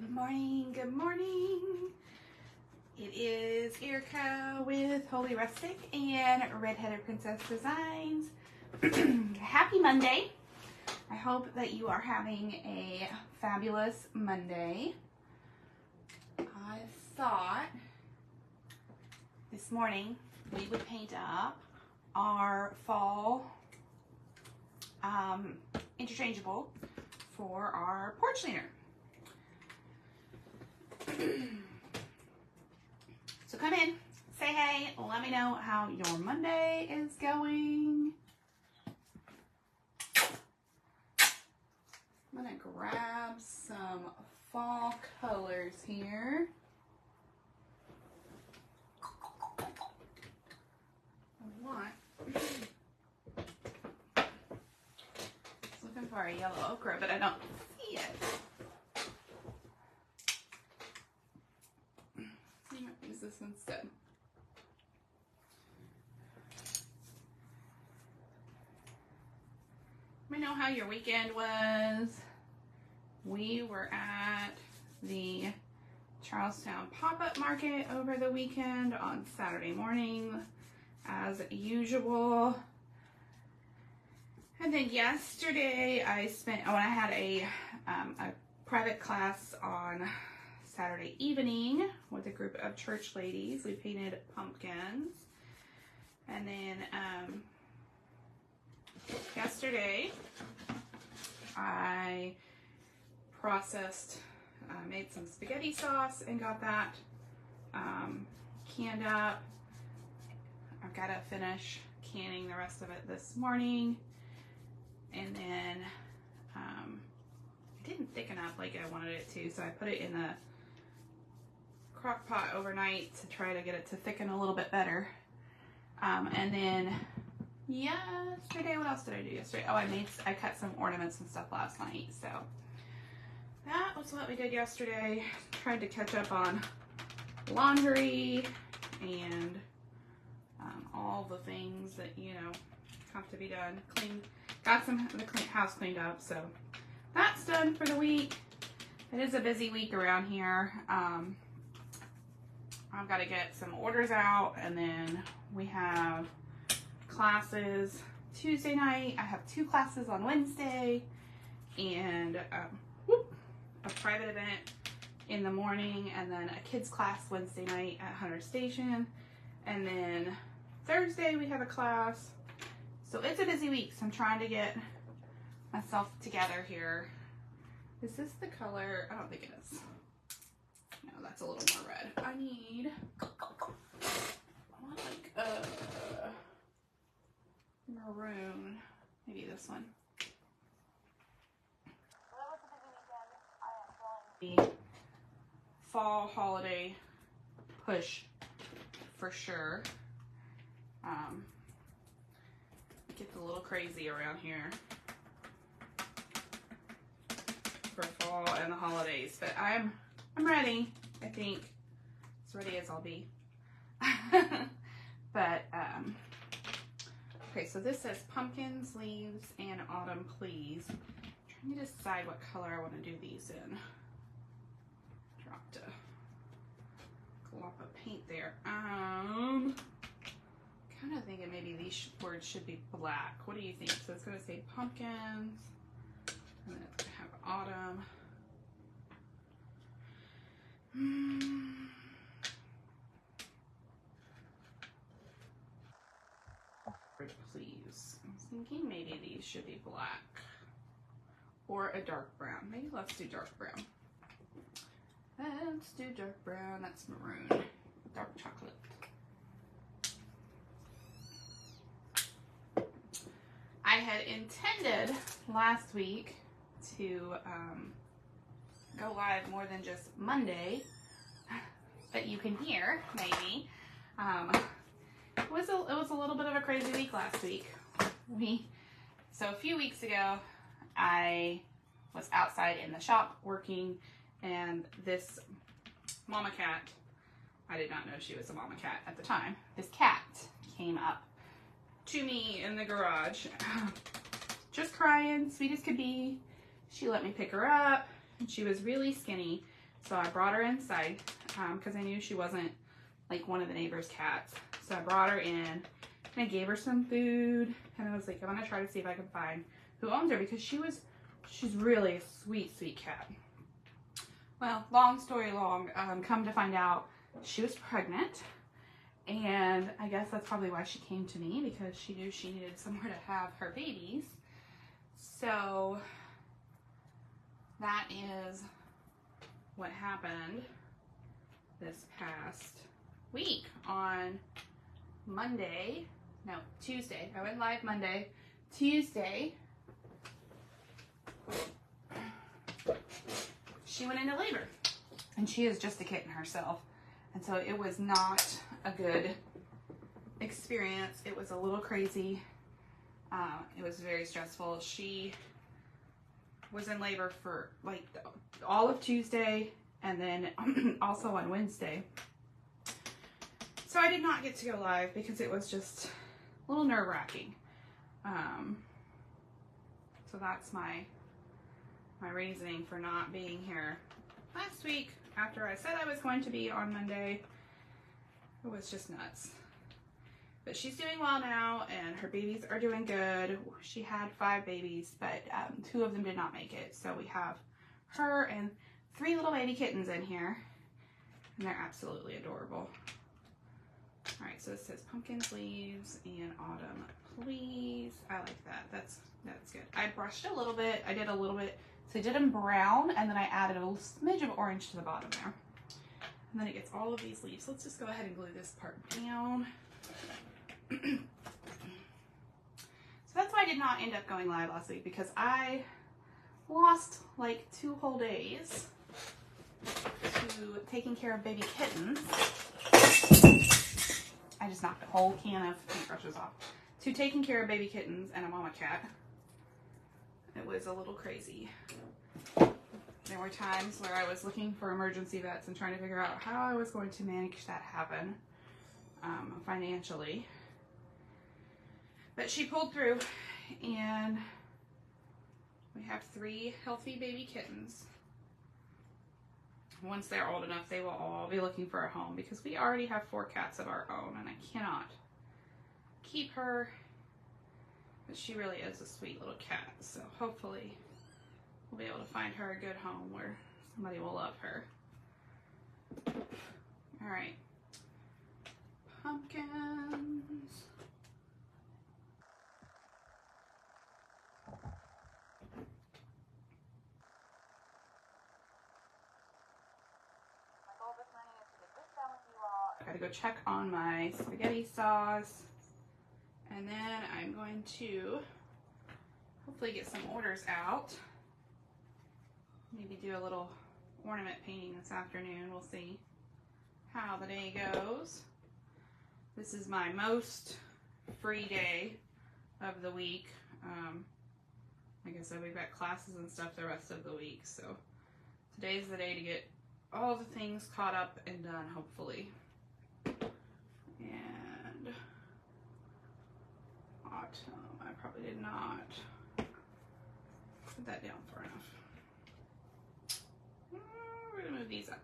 Good morning, good morning. It is Erica with Holy Rustic and Redheaded Princess Designs. Happy Monday. I hope that you are having a fabulous Monday. I thought this morning we would paint up our fall interchangeable for our porch cleaner. So come in, say hey, let me know how your Monday is going. I'm gonna grab some fall colors here. Looking for a yellow ochre, but I don't see it. I might use this instead. Let me know how your weekend was. We were at the Charlestown pop-up market over the weekend on Saturday morning, as usual. And then yesterday I had a private class on Saturday evening with a group of church ladies. We painted pumpkins. And then yesterday I made some spaghetti sauce and got that canned up. I've got to finish canning the rest of it this morning. And then it didn't thicken up like I wanted it to, so I put it in the crock pot overnight to try to get it to thicken a little bit better. And then yesterday, what else did I do yesterday? Oh, I cut some ornaments and stuff last night. So that was what we did yesterday. Tried to catch up on laundry and all the things that, have to be done. Got the house cleaned up, so that's done for the week. It is a busy week around here. I've got to get some orders out, and then we have classes Tuesday night. I have 2 classes on Wednesday, and a private event in the morning, and then a kids class Wednesday night at Hunter Station, and then Thursday we have a class. So it's a busy week, so I'm trying to get myself together here. Is this the color? I don't think it is. No, that's a little more red. I want like maroon. Maybe this one. The fall holiday push for sure. Gets a little crazy around here for fall and the holidays, but I'm ready. I think as ready as I'll be. But okay, so this says pumpkins, leaves, and autumn please. I'm trying to decide what color I want to do these in. Dropped a glop of paint there. Kind of thinking maybe these words should be black. What do you think? So it's going to say pumpkins, and then it's going to have autumn. Please. I was thinking maybe these should be black or a dark brown. Maybe let's do dark brown. Let's do dark brown. That's maroon. Dark chocolate. I had intended last week to go live more than just Monday, but you can hear maybe. It was a little bit of a crazy week last week. So a few weeks ago, I was outside in the shop working, and this mama cat, I did not know she was a mama cat at the time. This cat came up to me in the garage, just crying, sweet as could be. She let me pick her up, and she was really skinny. So I brought her inside because I knew she wasn't like one of the neighbor's cats. So I brought her in and I gave her some food, and I was like, I'm gonna try to see if I can find who owns her, because she's really a sweet, sweet cat. Well, long story long, come to find out she was pregnant, and I guess that's probably why she came to me, because she knew she needed somewhere to have her babies. So that is what happened this past week on Monday. No, Tuesday. I went live Monday. Tuesday, she went into labor, and she is just a kitten herself. And so it was not a good experience. It was a little crazy. It was very stressful. She was in labor for like all of Tuesday, and then also on Wednesday. So I did not get to go live because it was just a little nerve-wracking. So that's my reasoning for not being here last week after I said I was going to be on Monday. It was just nuts. But she's doing well now, and her babies are doing good. She had 5 babies, but 2 of them did not make it. So we have her and 3 little baby kittens in here, and they're absolutely adorable. All right, so this says pumpkins, leaves, and autumn, please. I like that. That's good. I brushed a little bit. I did a little bit. So I did them brown, and then I added a little smidge of orange to the bottom there. And then it gets all of these leaves. Let's just go ahead and glue this part down. So that's why I did not end up going live last week, because I lost like 2 whole days to taking care of baby kittens. I just knocked a whole can of paintbrushes off. To taking care of baby kittens and a mama cat. It was a little crazy. There were times where I was looking for emergency vets and trying to figure out how I was going to manage that happen financially. But she pulled through, and we have 3 healthy baby kittens. Once they're old enough, they will all be looking for a home, because we already have 4 cats of our own, and I cannot keep her. But she really is a sweet little cat, so hopefully we'll be able to find her a good home where somebody will love her. All right. Pumpkins. I gotta go check on my spaghetti sauce, and then I'm going to hopefully get some orders out. Maybe do a little ornament painting this afternoon. We'll see how the day goes. This is my most free day of the week. Like I said, we've got classes and stuff the rest of the week, so today's the day to get all the things caught up and done, hopefully. And autumn, I probably did not put that down far enough. We're gonna move these up.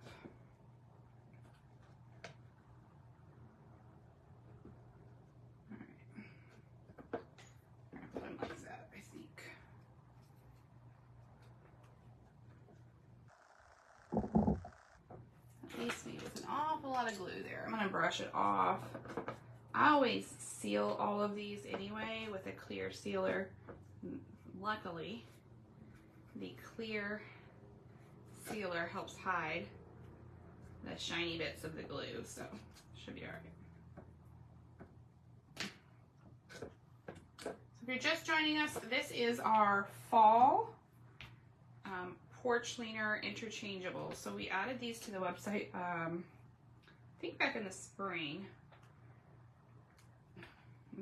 All right, I'm gonna put them like that, I think. That leaves me with an awful lot of glue there. I'm gonna brush it off. I always seal all of these anyway with a clear sealer. Luckily, the clear sealer helps hide the shiny bits of the glue, so should be all right. So if you're just joining us, this is our fall porch leaner interchangeable. So we added these to the website, I think back in the spring.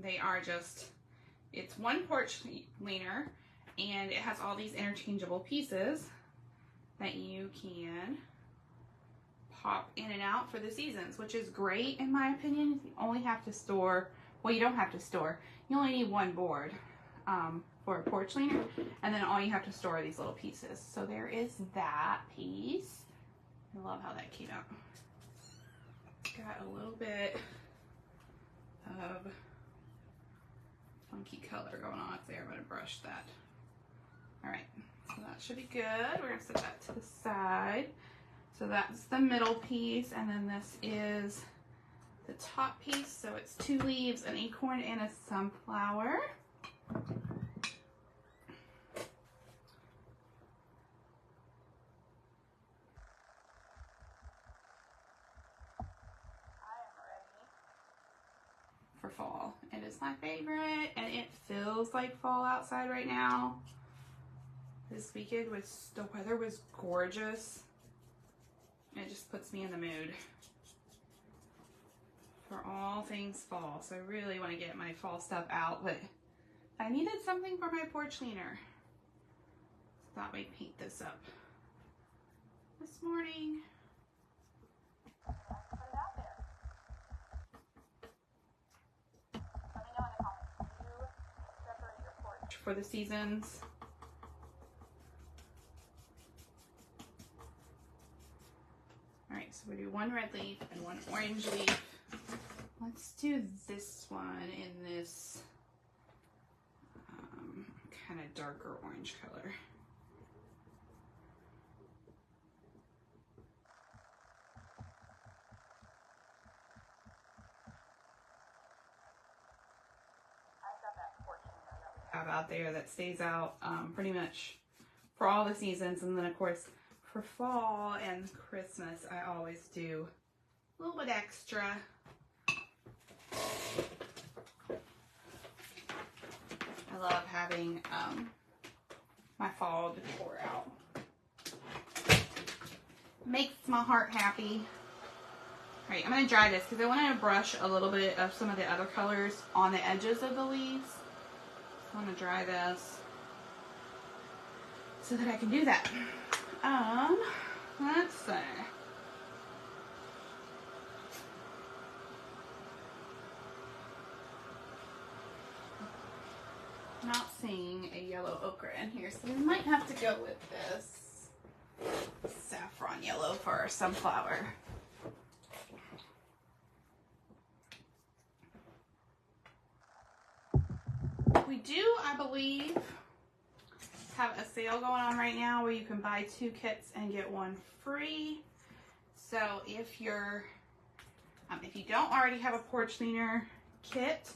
They are just, it's one porch leaner, and it has all these interchangeable pieces that you can pop in and out for the seasons, which is great in my opinion. You only have to store, well, you don't have to store, you only need 1 board for a porch leaner, and then all you have to store are these little pieces. So there is that piece. I love how that came out. It's got a little bit of funky color going on up there. I'm gonna brush that. All right, so that should be good. We're gonna set that to the side. So that's the middle piece, and then this is the top piece. So it's 2 leaves, an acorn, and a sunflower. For fall. It is my favorite, and it feels like fall outside right now. This weekend the weather was gorgeous. It just puts me in the mood for all things fall. So I really want to get my fall stuff out, but I needed something for my porch cleaner. So I thought we'd paint this up this morning. For the seasons. All right, so we do 1 red leaf and 1 orange leaf. Let's do this one in this kind of darker orange color. Out there that stays out pretty much for all the seasons, and then of course for fall and Christmas I always do a little bit extra. I love having my fall decor out. Makes my heart happy. All right, I'm going to dry this because I want to brush a little bit of some of the other colors on the edges of the leaves. I want to dry this so that I can do that. Let's see. Not seeing a yellow ochre in here, so we might have to go with this saffron yellow for our sunflower. We do, I believe, have a sale going on right now where you can buy 2 kits and get 1 free. So if you're, if you don't already have a porch cleaner kit,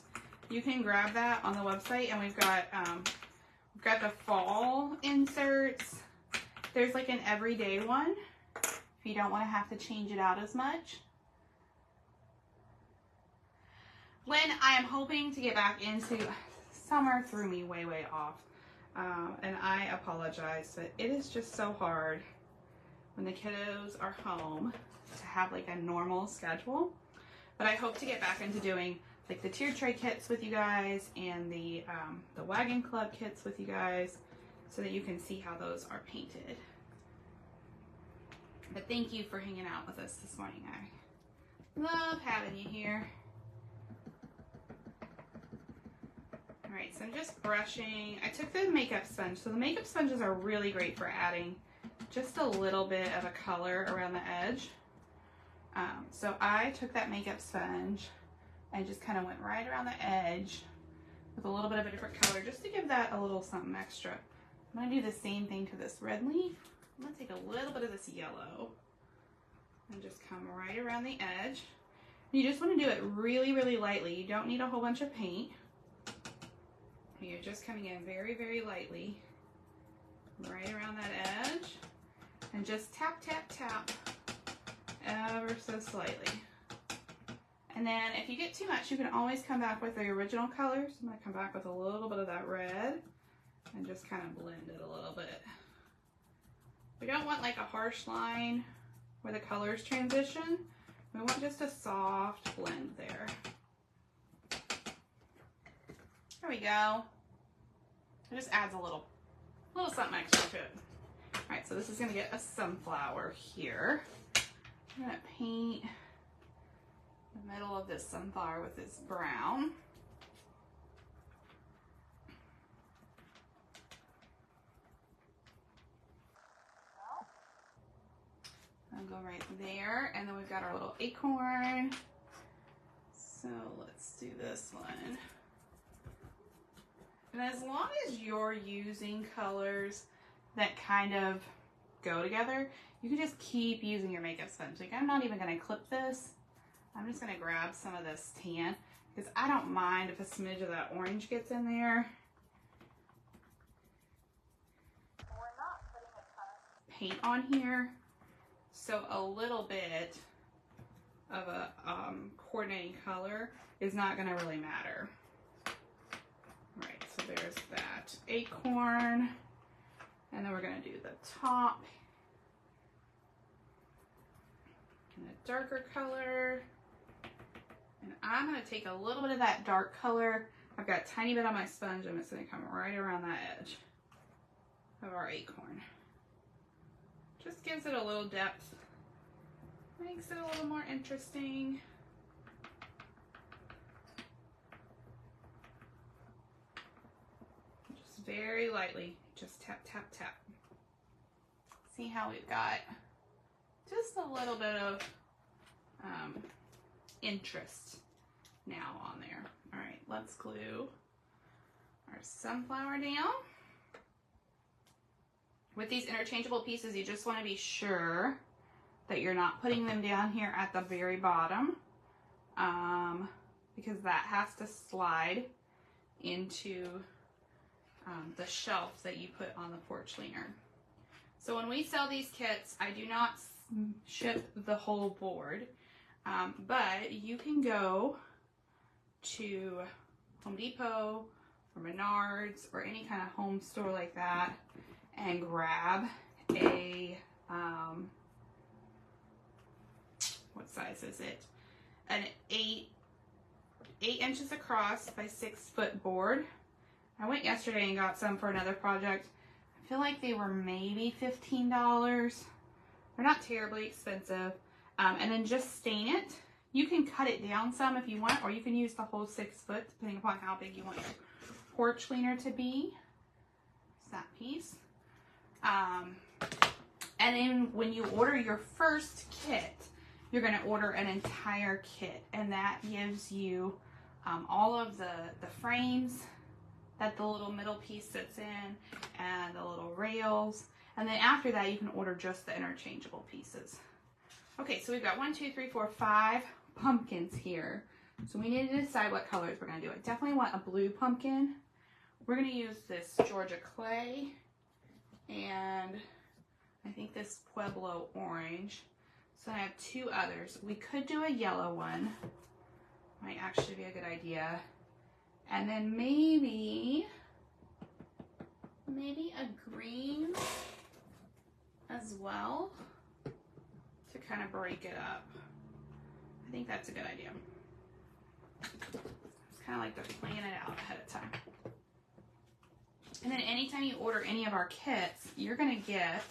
you can grab that on the website, and we've got the fall inserts. There's like an everyday one if you don't want to have to change it out as much. When I am hoping to get back into summer threw me way off, and I apologize, but it is just so hard when the kiddos are home to have like a normal schedule. But I hope to get back into doing like the tier tray kits with you guys and the wagon club kits with you guys, so that you can see how those are painted. But thank you for hanging out with us this morning. I love having you here. All right, so I'm just brushing. I took the makeup sponge. So the makeup sponges are really great for adding just a little bit of a color around the edge. So I took that makeup sponge and just kind of went right around the edge with a little bit of a different color, just to give that a little something extra. I'm gonna do the same thing to this red leaf. I'm gonna take a little bit of this yellow and just come right around the edge. You just wanna do it really lightly. You don't need a whole bunch of paint. You're just coming in very lightly right around that edge, and just tap ever so slightly. And then if you get too much, you can always come back with the original colors. I'm going to come back with a little bit of that red and just kind of blend it a little bit. We don't want like a harsh line where the colors transition. We want just a soft blend there. There we go. It just adds a little something extra to it. All right, so this is gonna get a sunflower here. I'm gonna paint the middle of this sunflower with this brown. I'm going right there. And then we've got our little acorn. So let's do this one. And as long as you're using colors that kind of go together, you can just keep using your makeup sponge. Like, I'm not even going to clip this. I'm just going to grab some of this tan because I don't mind if a smidge of that orange gets in there. We're not putting a ton of paint on here, so a little bit of a coordinating color is not going to really matter. All right, so there's that acorn, and then we're going to do the top in a darker color. And I'm going to take a little bit of that dark color. I've got a tiny bit on my sponge, and it's going to come right around that edge of our acorn. Just gives it a little depth, makes it a little more interesting. Just very lightly, just tap, tap, tap. See how we've got just a little bit of interest now on there. All right, let's glue our sunflower down. With these interchangeable pieces, you just want to be sure that you're not putting them down here at the very bottom, because that has to slide into the shelf that you put on the porch leaner. So when we sell these kits, I do not ship the whole board, but you can go to Home Depot or Menards or any kind of home store like that and grab a, what size is it? An 8 inches across by 6 foot board. I went yesterday and got some for another project. I feel like they were maybe $15. They're not terribly expensive. And then just stain it. You can cut it down some if you want, or you can use the whole 6 foot, depending upon how big you want your porch leaner to be. It's that piece. And then when you order your first kit, you're going to order an entire kit, and that gives you all of the frames that the little middle piece sits in and the little rails. And then after that, you can order just the interchangeable pieces. Okay, so we've got 1, 2, 3, 4, 5 pumpkins here. So we need to decide what colors we're going to do. I definitely want a blue pumpkin. We're going to use this Georgia clay and I think this Pueblo orange. So I have 2 others. We could do a yellow one. Might actually be a good idea. And then maybe a green as well to kind of break it up. I think that's a good idea. It's kind of like to plan it out ahead of time. And then anytime you order any of our kits, you're going to get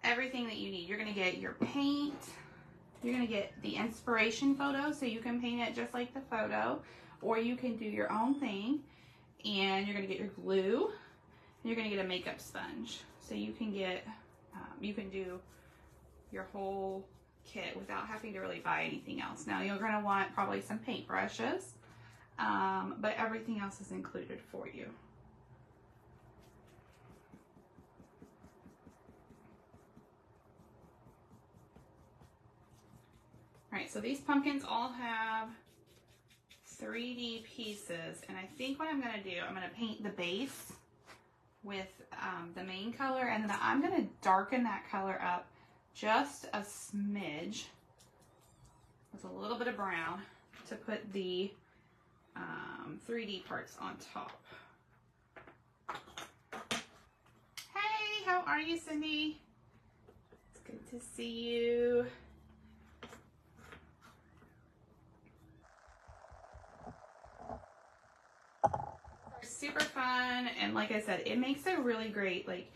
everything that you need. You're going to get your paint. You're going to get the inspiration photo, so you can paint it just like the photo, or you can do your own thing. And you're going to get your glue, and you're going to get a makeup sponge. So you can get, you can do your whole kit without having to really buy anything else. Now you're going to want probably some paint brushes, but everything else is included for you. All right, so these pumpkins all have 3D pieces, and I think what I'm going to do, I'm going to paint the base with the main color, and then I'm going to darken that color up just a smidge with a little bit of brown to put the 3D parts on top. Hey, how are you, Cindy? It's good to see you. Super fun, and like I said, it makes a really great, like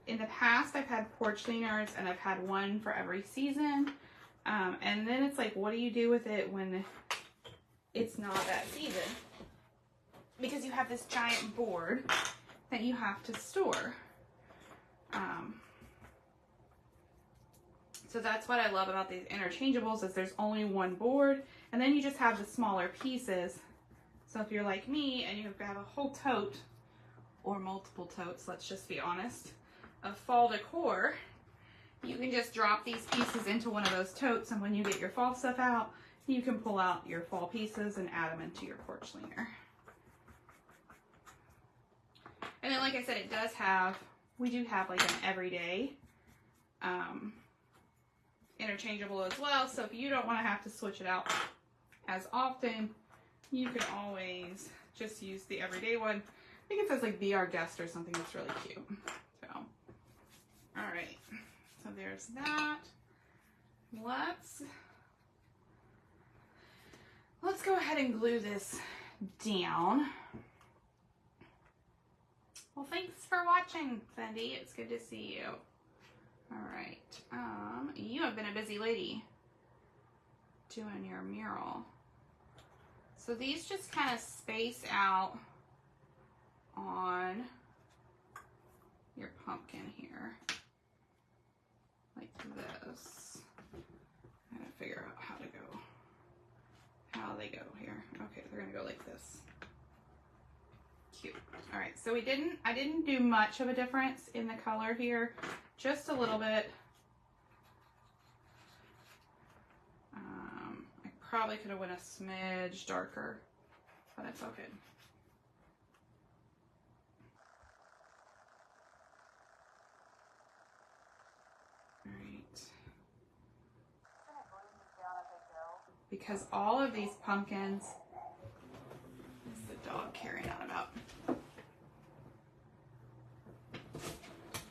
in the past I've had porch leaners and I've had one for every season, and then it's like, what do you do with it when it's not that season? Because you have this giant board that you have to store. So that's what I love about these interchangeables is there's only one board, and then you just have the smaller pieces. So if you're like me and you have a whole tote or multiple totes, let's just be honest, of fall decor, you can just drop these pieces into one of those totes, and when you get your fall stuff out, you can pull out your fall pieces and add them into your porch leaner. And then, like I said, we do have like an everyday interchangeable as well. So if you don't want to have to switch it out as often, you can always just use the everyday one. I think it says like Be Our Guest or something. That's really cute. So, all right. So there's that. Let's go ahead and glue this down. Well, thanks for watching, Cindy. It's good to see you. All right. You have been a busy lady doing your mural. So these just kind of space out on your pumpkin here, like this. I gotta figure out how they go here. Okay, they're gonna go like this. Cute. All right, so I didn't do much of a difference in the color here, just a little bit. I probably could have went a smidge darker, but it's okay. All right. Because all of these pumpkins, what's the dog carrying on about?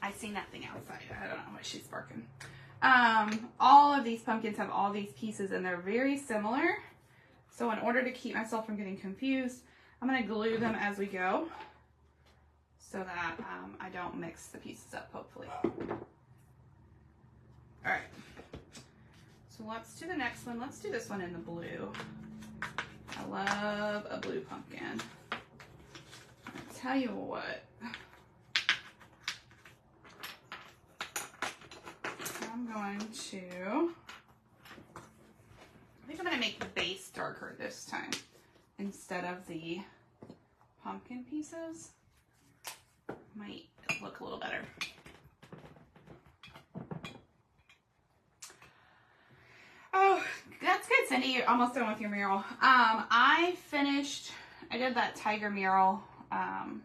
I see nothing outside. I don't know why she's barking. All of these pumpkins have all these pieces and they're very similar. So in order to keep myself from getting confused, I'm going to glue them as we go so that I don't mix the pieces up, hopefully. All right. So let's do the next one. Let's do this one in the blue. I love a blue pumpkin. I'll tell you what. I'm going to make the base darker this time instead of the pumpkin pieces. Might look a little better. Oh, that's good, Cindy. You're almost done with your mural. I did that tiger mural, and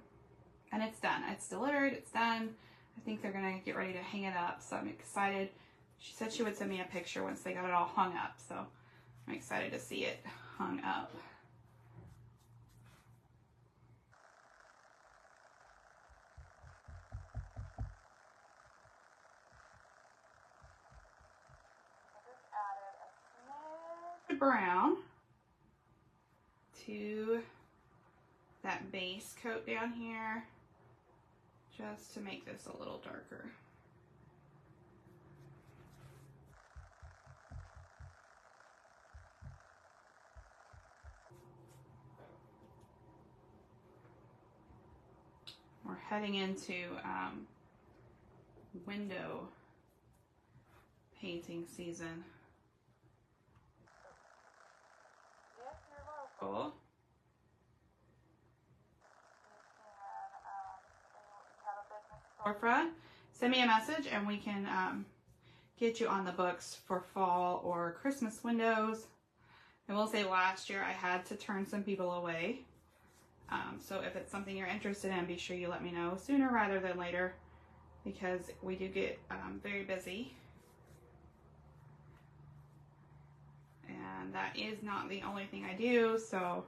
it's done. It's delivered, it's done. I think they're gonna get ready to hang it up, so I'm excited. She said she would send me a picture once they got it all hung up, so I'm excited to see it hung up. Brown to that base coat down here just to make this a little darker. We're heading into window painting season. Cool. Storefront, send me a message and we can get you on the books for fall or Christmas windows. I will say last year I had to turn some people away. So if it's something you're interested in, be sure you let me know sooner rather than later because we do get very busy. And that is not the only thing I do, so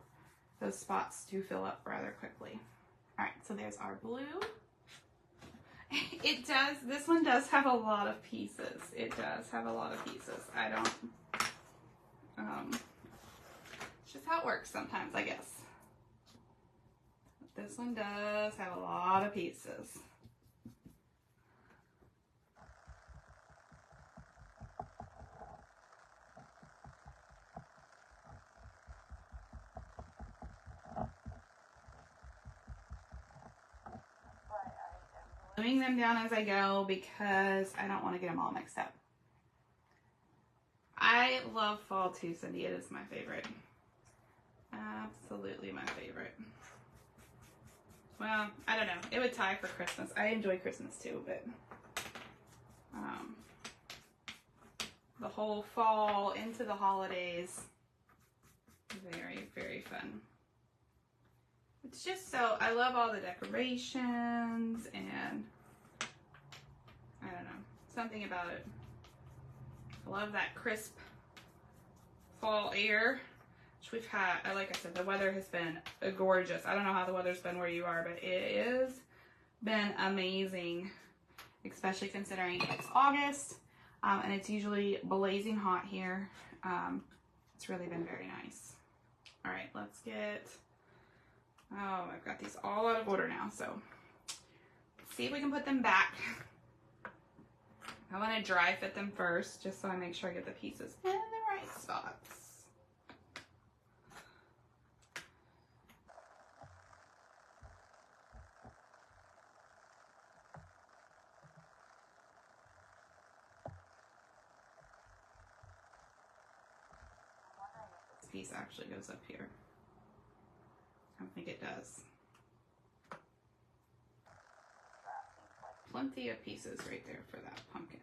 those spots do fill up rather quickly. All right, so there's our blue. It does, this one does have a lot of pieces. It does have a lot of pieces. I don't, it's just how it works sometimes, I guess. But this one does have a lot of pieces. gluing them down as I go because I don't want to get them all mixed up. I love fall too, Cindy. It is my favorite. Absolutely my favorite. Well, I don't know. It would tie for Christmas. I enjoy Christmas too, but the whole fall into the holidays, very, very fun. It's just so, I love all the decorations and I don't know, something about it. I love that crisp fall air, which we've had. Like I said, the weather has been gorgeous. I don't know how the weather's been where you are, but it has been amazing, especially considering it's August and it's usually blazing hot here. It's really been very nice. All right, let's get, oh, I've got these all out of order now, so let's see if we can put them back. I want to dry fit them first, just so I make sure I get the pieces in the right spots. This piece actually goes up here. I don't think it does. Plenty of pieces right there for that pumpkin.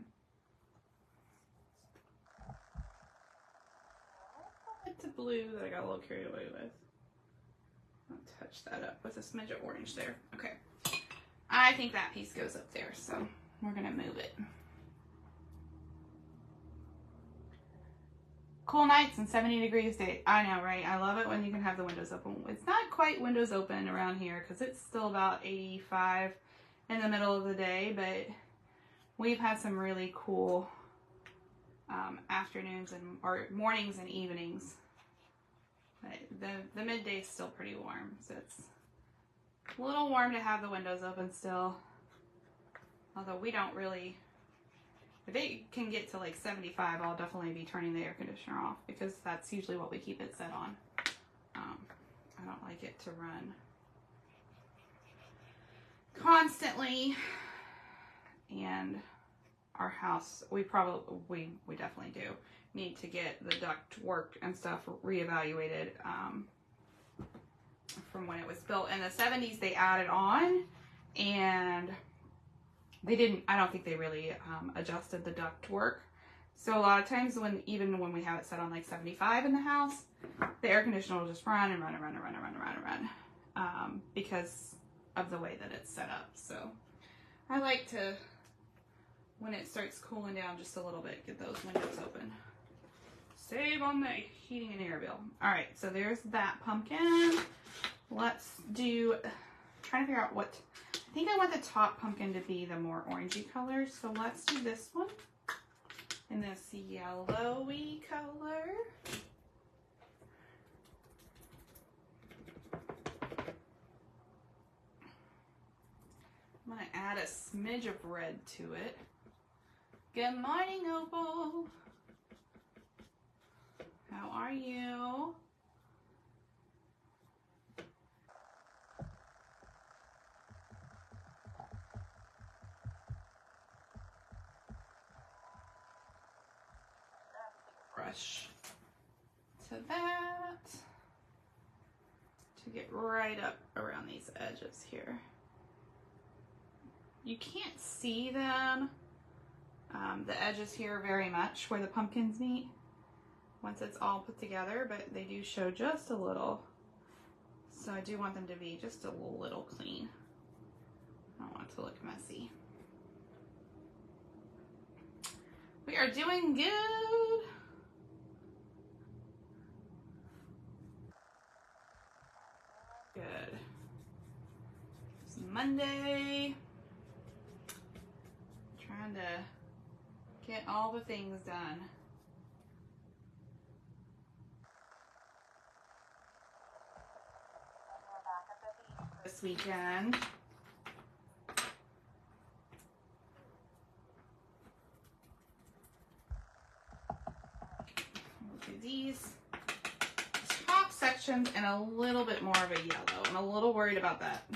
It's a blue that I got a little carried away with. I'll touch that up with a smidge of orange there. Okay. I think that piece goes up there, so we're gonna move it. Cool nights and 70 degrees day. I know, right? I love it when you can have the windows open. It's not quite windows open around here because it's still about 85 in the middle of the day, but we've had some really cool afternoons or mornings and evenings. But the midday is still pretty warm, so it's a little warm to have the windows open still. Although we don't really, if it can get to like 75, I'll definitely be turning the air conditioner off because that's usually what we keep it set on. I don't like it to run constantly, and our house, we definitely do need to get the duct work and stuff reevaluated from when it was built. In the 70s they added on, and they didn't, I don't think they really adjusted the duct work. So a lot of times even when we have it set on like 75 in the house, the air conditioner will just run and run and run and run and run and run and run because of the way that it's set up. So I like to, when it starts cooling down just a little bit, get those windows open. Save on the heating and air bill. All right, so there's that pumpkin. Let's do, trying to figure out what, I think I want the top pumpkin to be the more orangey color. So let's do this one in this yellowy color. I'm gonna add a smidge of red to it. Good morning, Opal. How are you? Brush to that to get right up around these edges here. You can't see them, the edges here very much where the pumpkins meet once it's all put together, but they do show just a little. So I do want them to be just a little clean. I don't want it to look messy. We are doing good. Good. It's Monday. Trying to get all the things done. This weekend. We'll do these top sections in a little bit more of a yellow. I'm a little worried about that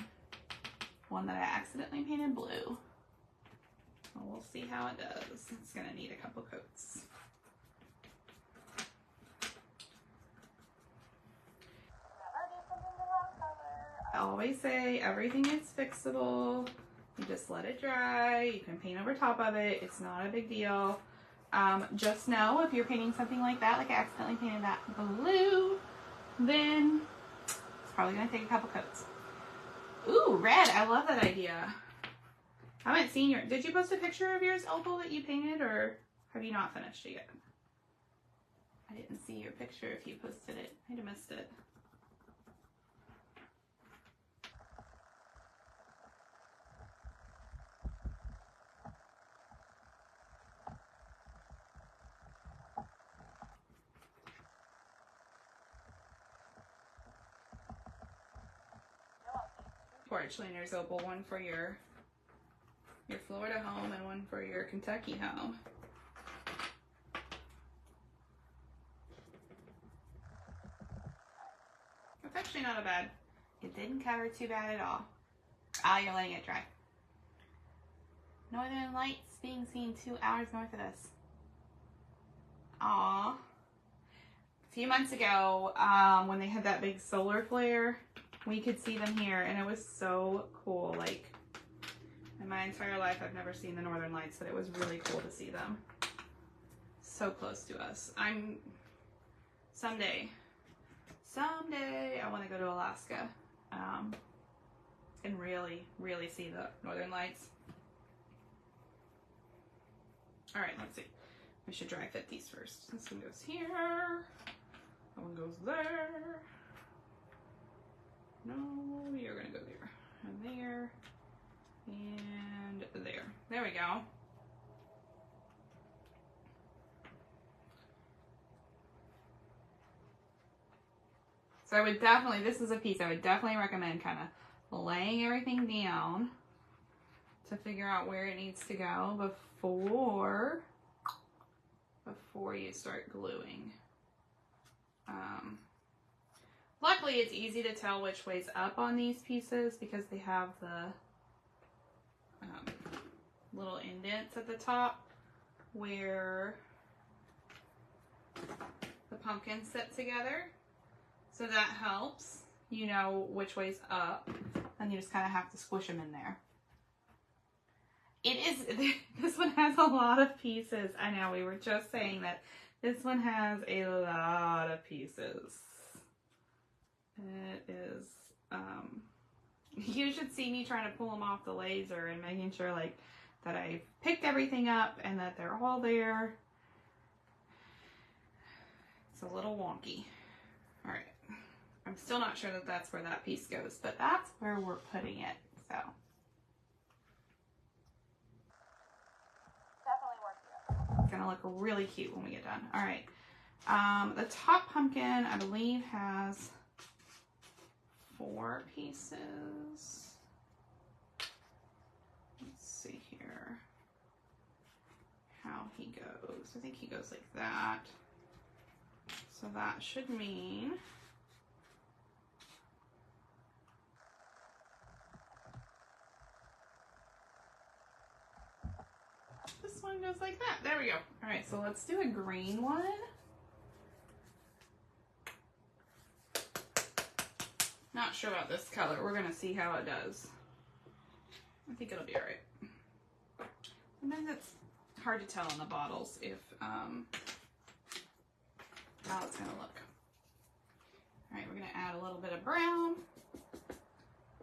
one that I accidentally painted blue. Well, we'll see how it does. It's gonna need a couple coats. I always say everything is fixable. You just let it dry. You can paint over top of it. It's not a big deal. Just know if you're painting something like that, like I accidentally painted that blue, then it's probably gonna take a couple coats. Ooh, red. I love that idea. I haven't seen your, did you post a picture of yours, Opal, that you painted, or have you not finished it yet? I didn't see your picture if you posted it. I'd have missed it. Porch Leaners, Opal, one for your Florida home and one for your Kentucky home. It's actually not a bad. It didn't cover too bad at all. Ah, you're letting it dry. Northern Lights being seen 2 hours north of us. Aw. A few months ago, when they had that big solar flare, we could see them here, and it was so cool. Like, in my entire life, I've never seen the Northern Lights, but it was really cool to see them. So close to us. Someday, I want to go to Alaska, and really, really see the Northern Lights. All right, let's see. We should dry fit these first. This one goes here. That one goes there. No, you're gonna go there, and there, and there. There we go. So I would definitely, this is a piece I would definitely recommend kind of laying everything down to figure out where it needs to go before you start gluing. Luckily, it's easy to tell which way's up on these pieces because they have the little indents at the top where the pumpkins sit together. So that helps. You know which way's up, and you just kind of have to squish them in there. It is, this one has a lot of pieces. I know, we were just saying that this one has a lot of pieces. It is, you should see me trying to pull them off the laser and making sure like that I've picked everything up and that they're all there. It's a little wonky. All right. I'm still not sure that that's where that piece goes, but that's where we're putting it, so. Definitely worth it. It's gonna look really cute when we get done. All right. The top pumpkin, I believe, has 4 pieces. Let's see here how he goes. I think he goes like that. So that should mean this one goes like that. There we go. All right, so let's do a green one. Not sure about this color. We're gonna see how it does. I think it'll be all right. Sometimes it's hard to tell in the bottles if how it's gonna look. All right, we're gonna add a little bit of brown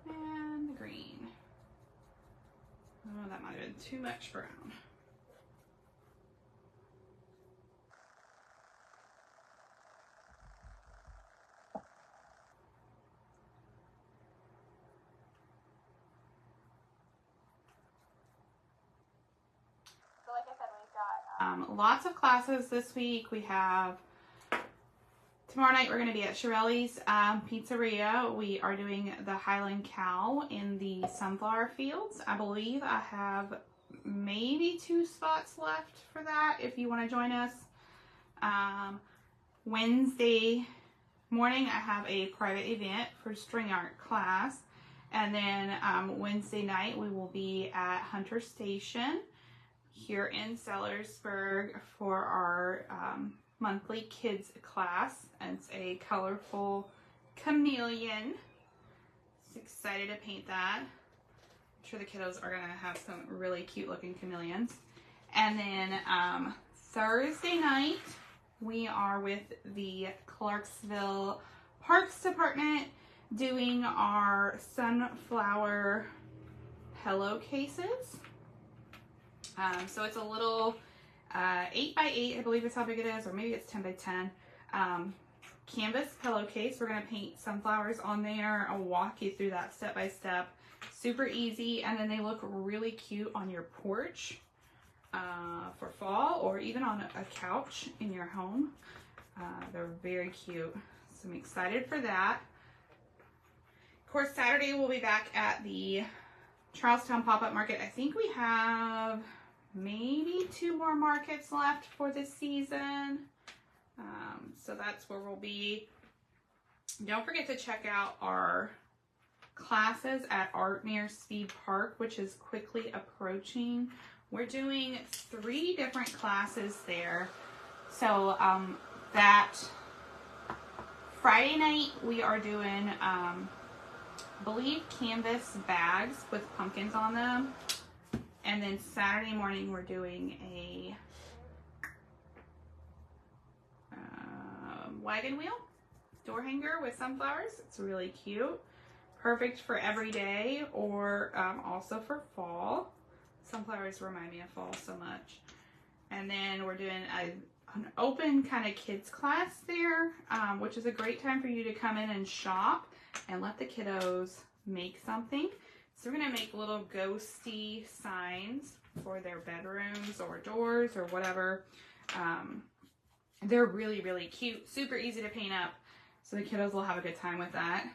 and the green. Oh, that might have been too much brown. Lots of classes this week. We have tomorrow night we're going to be at Shirelli's Pizzeria. We are doing the Highland Cow in the sunflower fields. I believe I have maybe 2 spots left for that if you want to join us. Wednesday morning I have a private event for string art class, and then Wednesday night we will be at Hunter Station here in Sellersburg for our monthly kids class. And it's a colorful chameleon. Just excited to paint that. I'm sure the kiddos are gonna have some really cute looking chameleons. And then Thursday night, we are with the Clarksville Parks Department doing our sunflower pillowcases. So it's a little 8 by 8, I believe is how big it is, or maybe it's 10 by 10 canvas pillowcase. We're going to paint sunflowers on there. I'll walk you through that step by step. Super easy, and then they look really cute on your porch for fall, or even on a couch in your home. They're very cute, so I'm excited for that. Of course, Saturday we'll be back at the Charlestown Pop-Up Market. I think we have maybe 2 more markets left for this season. So that's where we'll be. Don't forget to check out our classes at Art Near Speed Park, which is quickly approaching. We're doing 3 different classes there. So that Friday night we are doing I believe canvas bags with pumpkins on them, and then Saturday morning we're doing a wagon wheel door hanger with sunflowers. It's really cute, perfect for every day, or also for fall. Sunflowers remind me of fall so much. And then we're doing an open kind of kids class there, which is a great time for you to come in and shop and let the kiddos make something. So we're gonna make little ghosty signs for their bedrooms or doors or whatever. They're really, really cute, super easy to paint up. So the kiddos will have a good time with that.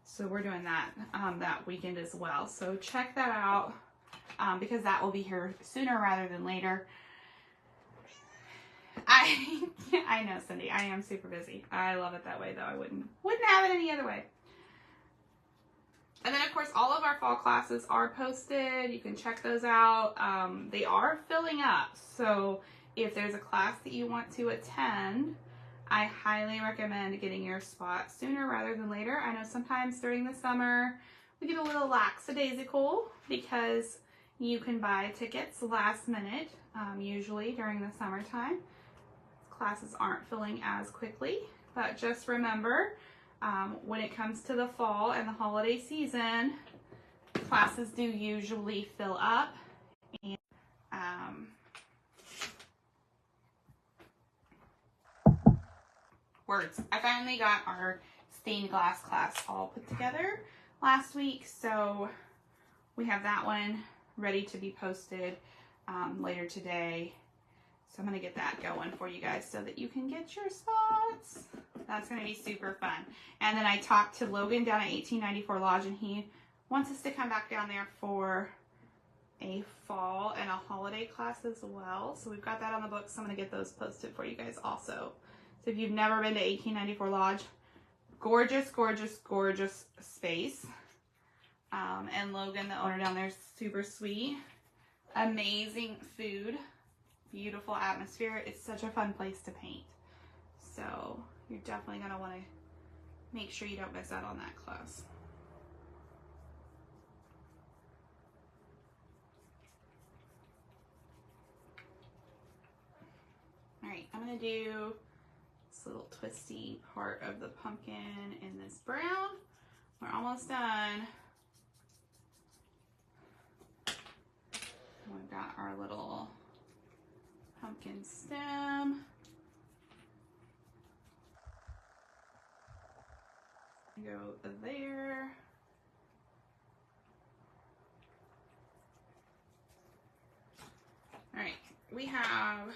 So we're doing that that weekend as well. So check that out because that will be here sooner rather than later. I know, Cindy, I am super busy. I love it that way though. I wouldn't have it any other way. And then of course all of our fall classes are posted. You can check those out. They are filling up. So if there's a class that you want to attend, I highly recommend getting your spot sooner rather than later. I know sometimes during the summer we get a little lackadaisical because you can buy tickets last minute, usually during the summertime. Classes aren't filling as quickly, but just remember, when it comes to the fall and the holiday season, classes do usually fill up. And words. I finally got our stained glass class all put together last week, so we have that one ready to be posted later today. So I'm going to get that going for you guys so that you can get your spots. That's going to be super fun. And then I talked to Logan down at 1894 Lodge, and he wants us to come back down there for a fall and a holiday class as well. So we've got that on the books. So I'm going to get those posted for you guys also. So if you've never been to 1894 Lodge, gorgeous, gorgeous, gorgeous space. And Logan, the owner down there, is super sweet. Amazing food. Beautiful atmosphere. It's such a fun place to paint. So you're definitely going to want to make sure you don't miss out on that class. All right, I'm going to do this little twisty part of the pumpkin in this brown. We're almost done. We've got our little pumpkin stem. Go there. All right, we have,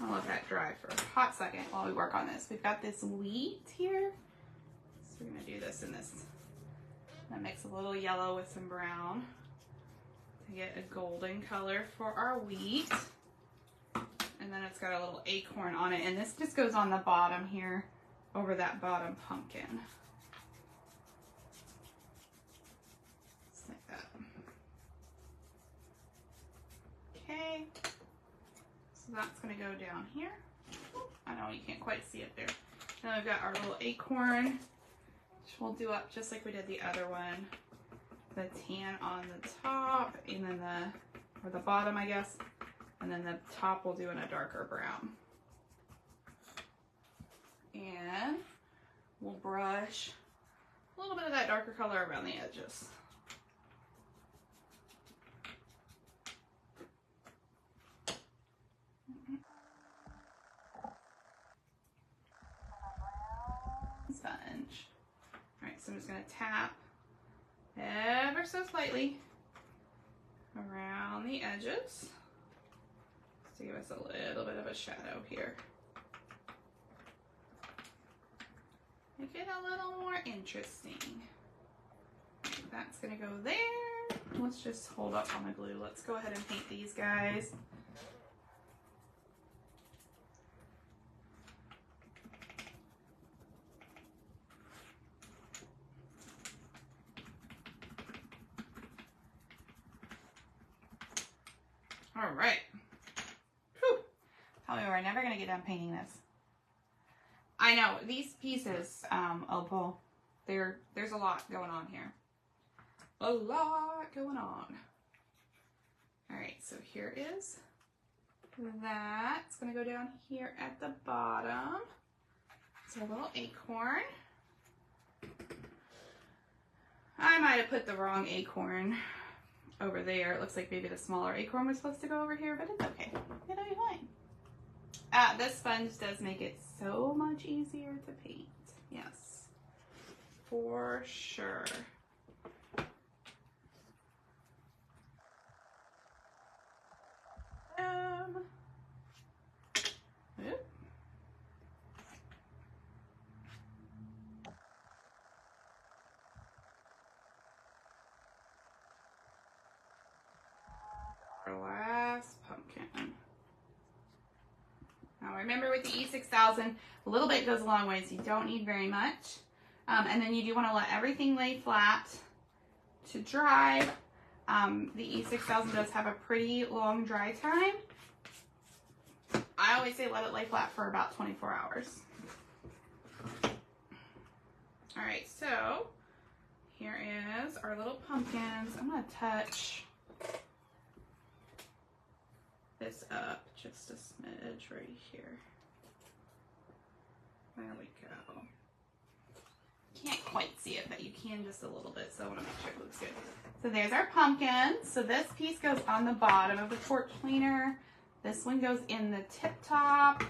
I'll let that dry for a hot second while we work on this. We've got this wheat here. So we're gonna do this in this. I'm gonna mix a little yellow with some brown to get a golden color for our wheat. And then it's got a little acorn on it, and this just goes on the bottom here over that bottom pumpkin. Just like that. birthday. So that's going to go down here. I know you can't quite see it there. Then we've got our little acorn, which we'll do up just like we did the other one. The tan on the top, and then or the bottom, I guess. And then the top we'll do in a darker brown. And we'll brush a little bit of that darker color around the edges. Sponge. All right, so I'm just going to tap ever so slightly around the edges to give us a little bit of a shadow here. Make it a little more interesting. That's going to go there. Let's just hold up on the glue. Let's go ahead and paint these guys. All right. Whew. Probably we're never going to get done painting this. I know, these pieces, Opal, there's a lot going on here. A lot going on. All right, so here is that. It's going to go down here at the bottom. It's a little acorn. I might have put the wrong acorn over there. It looks like maybe the smaller acorn was supposed to go over here, but it's okay. It'll be fine. This sponge does make it so much easier to paint. Yes, for sure. Oop. Our last pumpkin. Now remember with the E6000, a little bit goes a long way, so you don't need very much. And then you do want to let everything lay flat to dry. The E6000 does have a pretty long dry time. I always say let it lay flat for about 24 hours. All right, so here is our little pumpkins. I'm going to touch this up just a smidge right here. There we go. Can't quite see it, but you can just a little bit, so I want to make sure it looks good. So there's our pumpkin. So this piece goes on the bottom of the porch cleaner. This one goes in the tip top,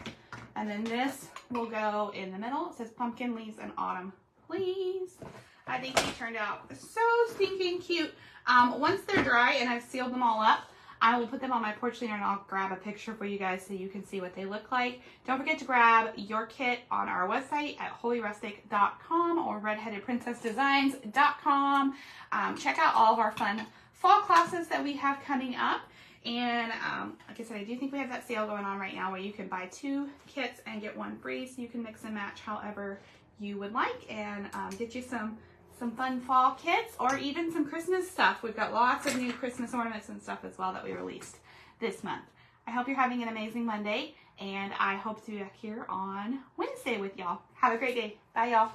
and then this will go in the middle. It says pumpkin leaves in autumn, please. I think they turned out so stinking cute. Once they're dry and I've sealed them all up, I will put them on my porch cleaner and I'll grab a picture for you guys so you can see what they look like. Don't forget to grab your kit on our website at holyrustic.com or redheadedprincessdesigns.com. Check out all of our fun fall classes that we have coming up. And like I said, I do think we have that sale going on right now where you can buy 2 kits and get 1 free, so you can mix and match however you would like and get you some fun fall kits or even some Christmas stuff. We've got lots of new Christmas ornaments and stuff as well that we released this month. I hope you're having an amazing Monday, and I hope to be back here on Wednesday with y'all. Have a great day. Bye, y'all.